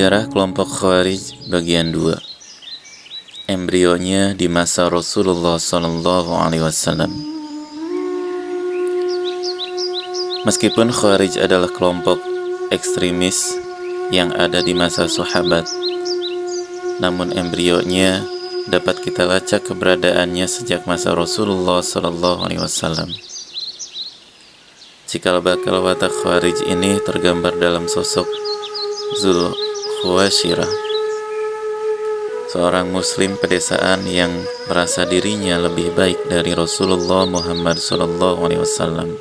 Sejarah kelompok Khawarij bagian 2. Embrionya di masa Rasulullah SAW. Meskipun Khawarij adalah kelompok ekstremis yang ada di masa sahabat, namun embrionya dapat kita lacak keberadaannya sejak masa Rasulullah SAW. Cikal bakal watak Khawarij ini tergambar dalam sosok Zul Khuwaisirah, seorang muslim pedesaan yang merasa dirinya lebih baik dari Rasulullah Muhammad SAW,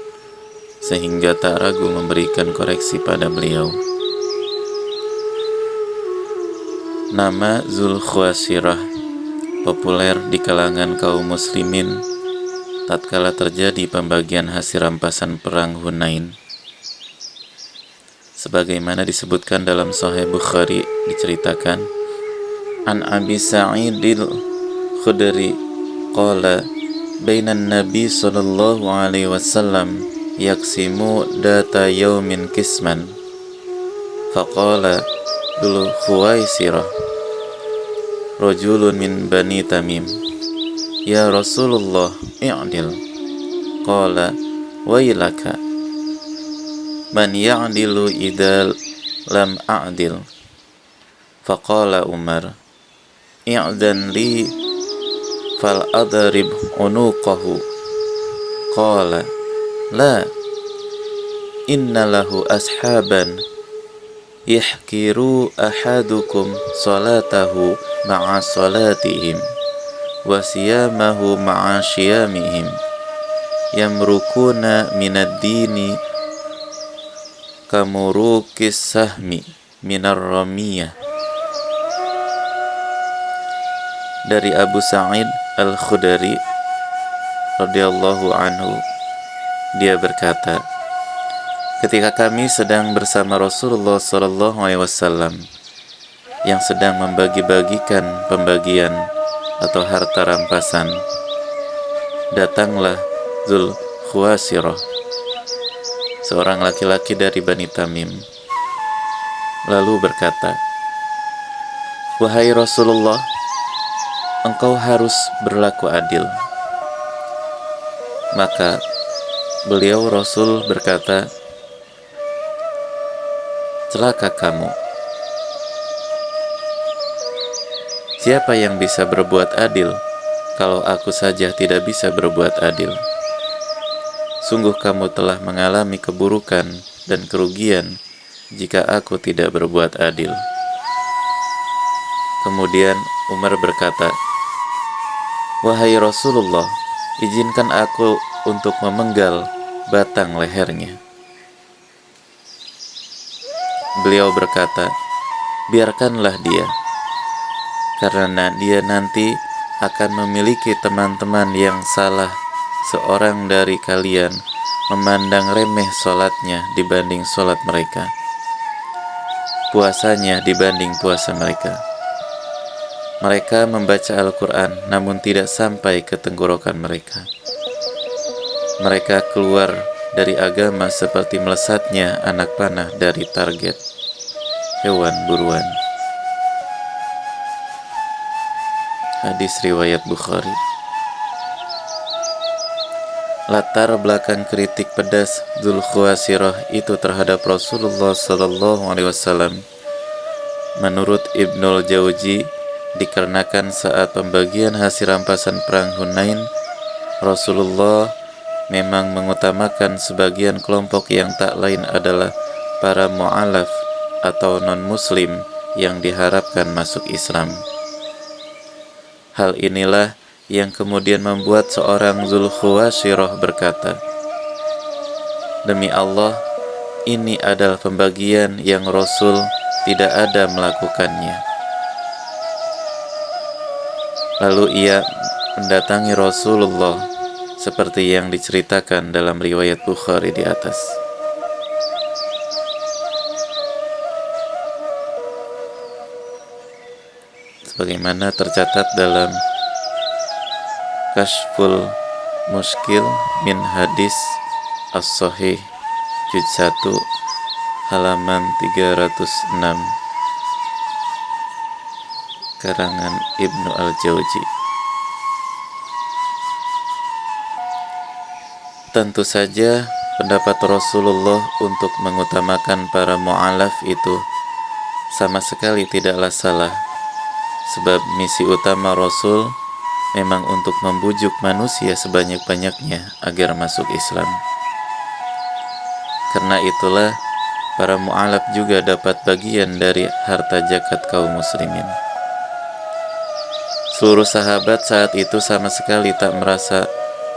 sehingga tak ragu memberikan koreksi pada beliau. Nama Zul Khuwaisirah populer di kalangan kaum muslimin tatkala terjadi pembagian hasil rampasan perang Hunain. Sebagaimana disebutkan dalam Sahih Bukhari, diceritakan An Abi Sa'idil Khudri qala bainan Nabi sallallahu alaihi wasallam yaksimu data yaumin kisman faqala Dzul Khuwaisirah rajulun min Bani Tamim ya Rasulullah i'dil qala wailaka man ya'dilu idza lam a'dil faqala Umar i'dan li fal adrib unuqahu qala la inna lahu ashaban yahkiru ahadukum salatahu ma'a salatihim wa siyamahu ma'a siyamihim yamrukuna minad dini kamurukis sahmi minar ramiyah. Dari Abu Sa'id Al-Khudri radhiyallahu anhu, dia berkata, ketika kami sedang bersama Rasulullah SAW yang sedang membagi-bagikan pembagian atau harta rampasan, datanglah Dzul Khuwaisirah, seorang laki-laki dari Bani Tamim, lalu berkata, wahai Rasulullah, engkau harus berlaku adil. Maka beliau Rasul berkata, celaka kamu. Siapa yang bisa berbuat adil kalau aku saja tidak bisa berbuat adil? Sungguh kamu telah mengalami keburukan dan kerugian jika aku tidak berbuat adil. Kemudian Umar berkata, wahai Rasulullah, izinkan aku untuk memenggal batang lehernya. Beliau berkata, biarkanlah dia, karena dia nanti akan memiliki teman-teman yang salah. Seorang dari kalian memandang remeh sholatnya dibanding sholat mereka, puasanya dibanding puasa mereka. Mereka membaca Al-Quran namun tidak sampai ke tenggorokan mereka. Mereka keluar dari agama seperti melesatnya anak panah dari target hewan buruan. Hadis riwayat Bukhari. Latar belakang kritik pedas Dzul Khuwaisirah itu terhadap Rasulullah SAW menurut Ibnul Jauzi dikarenakan saat pembagian hasil rampasan perang Hunain, Rasulullah memang mengutamakan sebagian kelompok yang tak lain adalah para mu'alaf atau non-muslim yang diharapkan masuk Islam. Hal inilah yang kemudian membuat seorang Dzul Khuwaisirah berkata, demi Allah, ini adalah pembagian yang Rasul tidak ada melakukannya. Lalu ia mendatangi Rasulullah seperti yang diceritakan dalam riwayat Bukhari di atas. Sebagaimana tercatat dalam Kashful Mushkil min Hadis As-Sahih Juz 1 halaman 306 karangan Ibnu Al-Jauzi. Tentu saja pendapat Rasulullah untuk mengutamakan para mu'alaf itu sama sekali tidaklah salah, sebab misi utama Rasul memang untuk membujuk manusia sebanyak-banyaknya agar masuk Islam. Karena itulah para mu'alaf juga dapat bagian dari harta zakat kaum muslimin. Seluruh sahabat saat itu sama sekali tak merasa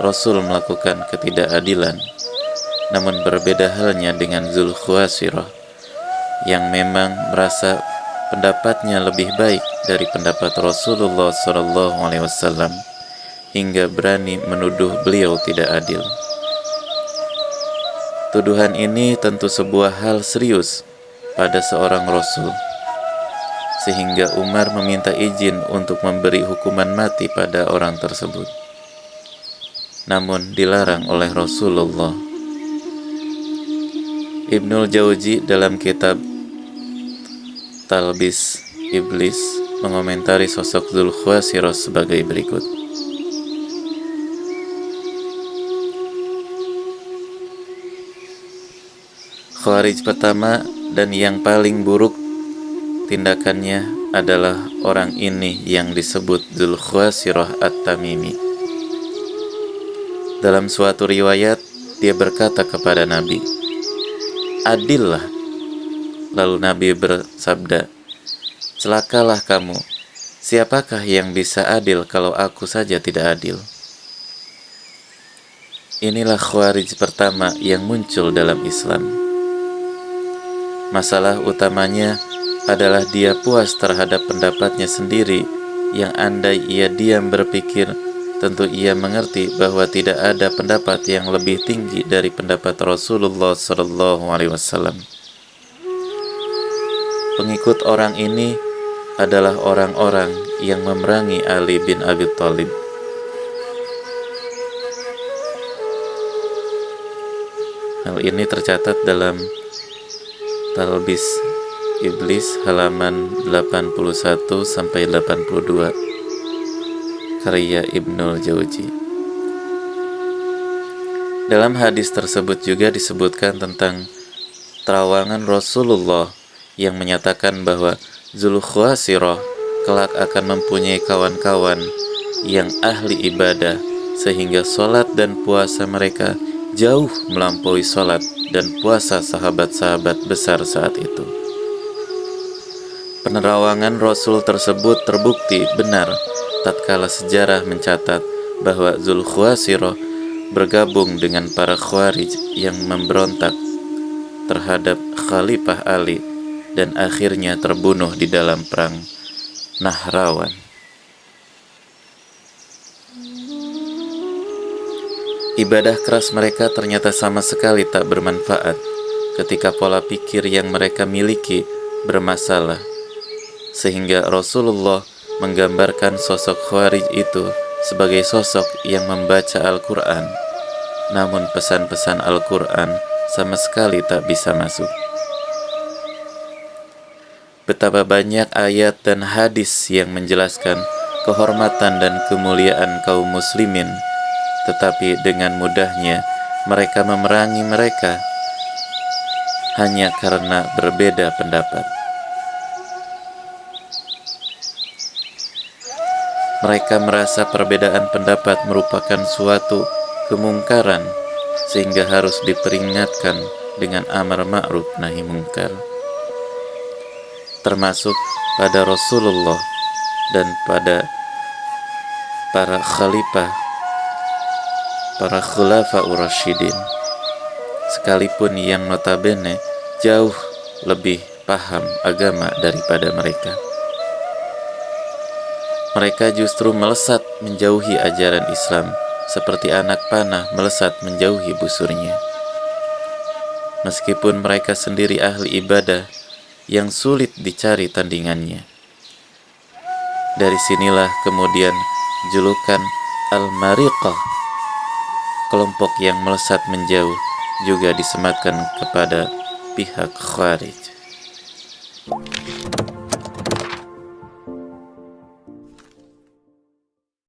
Rasul melakukan ketidakadilan. Namun berbeda halnya dengan Dzul Khuwaisirah yang memang merasa pendapatnya lebih baik dari pendapat Rasulullah SAW hingga berani menuduh beliau tidak adil. Tuduhan ini tentu sebuah hal serius pada seorang Rasul, sehingga Umar meminta izin untuk memberi hukuman mati pada orang tersebut. Namun dilarang oleh Rasulullah. Ibnul Jauzi dalam kitab Talbis Iblis mengomentari sosok Dzul Khuwaisirah sebagai berikut. Khawarij pertama dan yang paling buruk tindakannya adalah orang ini yang disebut Dzul Khuwaisirah At-Tamimi. Dalam suatu riwayat, dia berkata kepada Nabi, "Adillah." Lalu Nabi bersabda, "Celakalah kamu, siapakah yang bisa adil kalau aku saja tidak adil?" Inilah Khawarij pertama yang muncul dalam Islam. Masalah utamanya adalah dia puas terhadap pendapatnya sendiri, yang andai ia diam berpikir, tentu ia mengerti bahwa tidak ada pendapat yang lebih tinggi dari pendapat Rasulullah SAW. Pengikut orang ini adalah orang-orang yang memerangi Ali bin Abi Thalib. Hal ini tercatat dalam Talbis Iblis halaman 81-82 karya Ibnul Jauzi. Dalam hadis tersebut juga disebutkan tentang terawangan Rasulullah yang menyatakan bahwa Dzul Khuwaisirah kelak akan mempunyai kawan-kawan yang ahli ibadah, sehingga sholat dan puasa mereka jauh melampaui sholat dan puasa sahabat-sahabat besar saat itu. Penerawangan Rasul tersebut terbukti benar tatkala sejarah mencatat bahwa Dzul Khuwaisirah bergabung dengan para Khawarij yang memberontak terhadap Khalifah Ali dan akhirnya terbunuh di dalam perang Nahrawan. Ibadah keras mereka ternyata sama sekali tak bermanfaat ketika pola pikir yang mereka miliki bermasalah, sehingga Rasulullah menggambarkan sosok Khawarij itu sebagai sosok yang membaca Al-Quran, namun pesan-pesan Al-Quran sama sekali tak bisa masuk. Betapa banyak ayat dan hadis yang menjelaskan kehormatan dan kemuliaan kaum muslimin, tetapi dengan mudahnya mereka memerangi mereka hanya karena berbeda pendapat. Mereka merasa perbedaan pendapat merupakan suatu kemungkaran, sehingga harus diperingatkan dengan amar ma'ruf nahi munkar, termasuk pada Rasulullah dan pada para khalifah, para khulafaur rasyidin, sekalipun yang notabene jauh lebih paham agama daripada mereka. Mereka justru melesat menjauhi ajaran Islam, seperti anak panah melesat menjauhi busurnya. Meskipun mereka sendiri ahli ibadah yang sulit dicari tandingannya. Dari sinilah kemudian julukan Al-Mariqah, kelompok yang melesat menjauh, juga disematkan kepada pihak Khawarij.